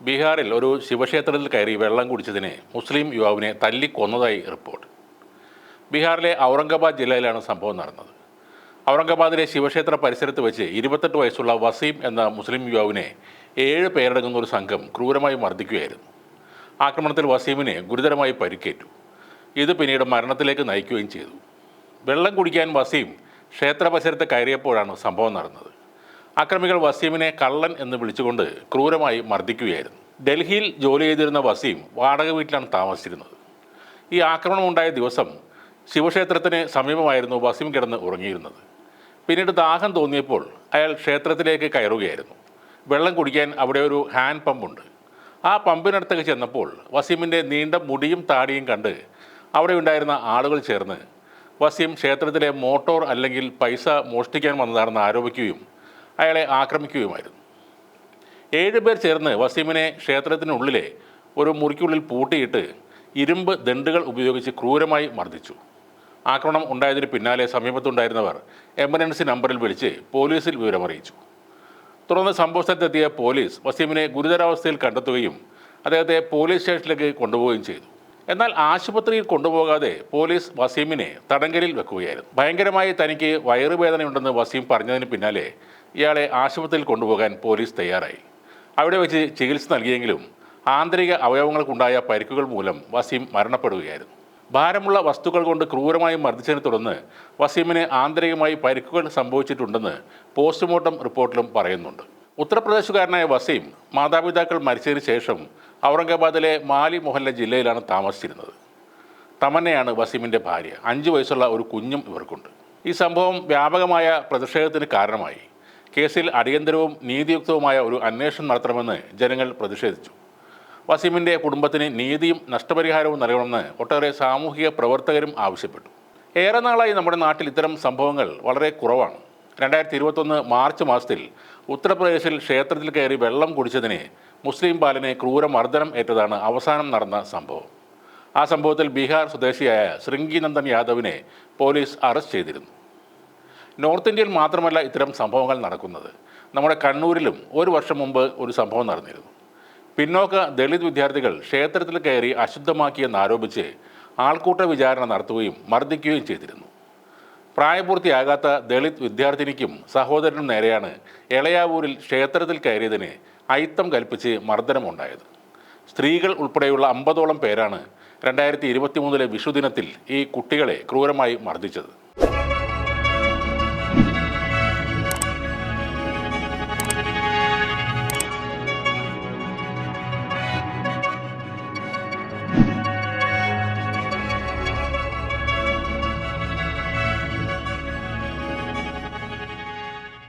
ബീഹാറിൽ ഒരു ശിവക്ഷേത്രത്തിൽ കയറി വെള്ളം കുടിച്ചതിന് മുസ്ലിം യുവാവിനെ തല്ലിക്കൊന്നതായി റിപ്പോർട്ട്. ബീഹാറിലെ ഔറംഗാബാദ് ജില്ലയിലാണ് സംഭവം നടന്നത്. ഔറംഗാബാദിലെ ശിവക്ഷേത്ര പരിസരത്ത് വെച്ച് 28 വയസ്സുള്ള വസീം എന്ന മുസ്ലിം യുവാവിനെ 7 പേരടങ്ങുന്ന ഒരു സംഘം ക്രൂരമായി മർദ്ദിക്കുകയായിരുന്നു. ആക്രമണത്തിൽ വസീമിന് ഗുരുതരമായി പരിക്കേറ്റു. ഇത് പിന്നീട് മരണത്തിലേക്ക് നയിക്കുകയും ചെയ്തു. വെള്ളം കുടിക്കാൻ വസീം ക്ഷേത്ര പരിസരത്ത് കയറിയപ്പോഴാണ് സംഭവം നടന്നത്. അക്രമികൾ വസീമിനെ കള്ളൻ എന്ന് വിളിച്ചുകൊണ്ട് ക്രൂരമായി മർദ്ദിക്കുകയായിരുന്നു. ഡൽഹിയിൽ ജോലി ചെയ്തിരുന്ന വസീം വാടക വീട്ടിലാണ് താമസിച്ചിരുന്നത്. ഈ ആക്രമണമുണ്ടായ ദിവസം ശിവക്ഷേത്രത്തിന് സമീപമായിരുന്നു വസീം കിടന്ന് ഉറങ്ങിയിരുന്നത്. പിന്നീട് ദാഹം തോന്നിയപ്പോൾ അയാൾ ക്ഷേത്രത്തിലേക്ക് കയറുകയായിരുന്നു. വെള്ളം കുടിക്കാൻ അവിടെ ഒരു ഹാൻഡ് പമ്പുണ്ട്. ആ പമ്പിനടുത്തേക്ക് ചെന്നപ്പോൾ വസീമിൻ്റെ നീണ്ട മുടിയും താടിയും കണ്ട് അവിടെ ഉണ്ടായിരുന്ന ആളുകൾ ചേർന്ന് വസീം ക്ഷേത്രത്തിലെ മോട്ടോർ അല്ലെങ്കിൽ പൈസ മോഷ്ടിക്കാൻ വന്നതാണെന്ന് ആരോപിക്കുകയും അയാളെ ആക്രമിക്കുകയുമായിരുന്നു. 7 പേർ ചേർന്ന് വസീമിനെ ക്ഷേത്രത്തിനുള്ളിലെ ഒരു മുറിക്കുള്ളിൽ പൂട്ടിയിട്ട് ഇരുമ്പ് ദണ്ഡുകൾ ഉപയോഗിച്ച് ക്രൂരമായി മർദ്ദിച്ചു. ആക്രമണം ഉണ്ടായതിന് പിന്നാലെ സമീപത്തുണ്ടായിരുന്നവർ എമർജൻസി നമ്പറിൽ വിളിച്ച് പോലീസിൽ വിവരമറിയിച്ചു. തുടർന്ന് സംഭവസ്ഥലത്തെത്തിയ പോലീസ് വസീമിനെ ഗുരുതരാവസ്ഥയിൽ കണ്ടെത്തുകയും അദ്ദേഹത്തെ പോലീസ് സ്റ്റേഷനിലേക്ക് കൊണ്ടുപോവുകയും ചെയ്തു. എന്നാൽ ആശുപത്രിയിൽ കൊണ്ടുപോകാതെ പോലീസ് വസീമിനെ തടങ്കലിൽ വെക്കുകയായിരുന്നു. ഭയങ്കരമായി തനിക്ക് വയറുവേദനയുണ്ടെന്ന് വസീം പറഞ്ഞതിന് പിന്നാലെ ഇയാളെ ആശുപത്രിയിൽ കൊണ്ടുപോകാൻ പോലീസ് തയ്യാറായി. അവിടെ വെച്ച് ചികിത്സ നൽകിയെങ്കിലും ആന്തരിക അവയവങ്ങൾക്കുണ്ടായ പരിക്കുകൾ മൂലം വസീം മരണപ്പെടുകയായിരുന്നു. ഭാരമുള്ള വസ്തുക്കൾ കൊണ്ട് ക്രൂരമായി മർദ്ദിച്ചതിനെ തുടർന്ന് വസീമിന് ആന്തരികമായി പരിക്കുകൾ സംഭവിച്ചിട്ടുണ്ടെന്ന് പോസ്റ്റ്മോർട്ടം റിപ്പോർട്ടിലും പറയുന്നുണ്ട്. ഉത്തർപ്രദേശുകാരനായ വസീം മാതാപിതാക്കൾ മരിച്ചതിന് ശേഷം ഔറംഗാബാദിലെ മാലി മൊഹല്ല ജില്ലയിലാണ് താമസിച്ചിരുന്നത്. തമന്നയാണ് വസീമിൻ്റെ ഭാര്യ. 5 വയസ്സുള്ള ഒരു കുഞ്ഞും ഇവർക്കുണ്ട്. ഈ സംഭവം വ്യാപകമായ പ്രതിഷേധത്തിന് കാരണമായി. കേസിൽ അടിയന്തരവും നീതിയുക്തവുമായ ഒരു അന്വേഷണം നടത്തണമെന്ന് ജനങ്ങൾ പ്രതിഷേധിച്ചു. വസീമിൻ്റെ കുടുംബത്തിന് നീതിയും നഷ്ടപരിഹാരവും നൽകണമെന്ന് ഒട്ടേറെ സാമൂഹിക പ്രവർത്തകരും ആവശ്യപ്പെട്ടു. ഏറെ നാളായി നമ്മുടെ നാട്ടിൽ ഇത്തരം സംഭവങ്ങൾ വളരെ കുറവാണ്. 2021 മാർച്ച് മാസത്തിൽ ഉത്തർപ്രദേശിൽ ക്ഷേത്രത്തിൽ കയറി വെള്ളം കുടിച്ചതിന് മുസ്ലിം ബാലനെ ക്രൂരമർദ്ദനം ഏറ്റതാണ് അവസാനം നടന്ന സംഭവം. ആ സംഭവത്തിൽ ബീഹാർ സ്വദേശിയായ ശൃംഗി നന്ദൻ യാദവിനെ പോലീസ് അറസ്റ്റ് ചെയ്തിരുന്നു. നോർത്ത് ഇന്ത്യയിൽ മാത്രമല്ല ഇത്തരം സംഭവങ്ങൾ നടക്കുന്നത്. നമ്മുടെ കണ്ണൂരിലും 1 വർഷം മുമ്പ് ഒരു സംഭവം നടന്നിരുന്നു. പിന്നോക്ക ദളിത് വിദ്യാർത്ഥികൾ ക്ഷേത്രത്തിൽ കയറി അശുദ്ധമാക്കിയെന്നാരോപിച്ച് ആൾക്കൂട്ട വിചാരണ നടത്തുകയും മർദ്ദിക്കുകയും ചെയ്തിരുന്നു. പ്രായപൂർത്തിയാകാത്ത ദളിത് വിദ്യാർത്ഥിനിക്കും സഹോദരനും നേരെയാണ് എളയാവൂരിൽ ക്ഷേത്രത്തിൽ കയറിയതിന് അയിത്തം കൽപ്പിച്ച് മർദ്ദനമുണ്ടായത്. സ്ത്രീകൾ ഉൾപ്പെടെയുള്ള 50ഓളം പേരാണ് 2023 വിഷുദിനത്തിൽ ഈ കുട്ടികളെ ക്രൂരമായി മർദ്ദിച്ചത്.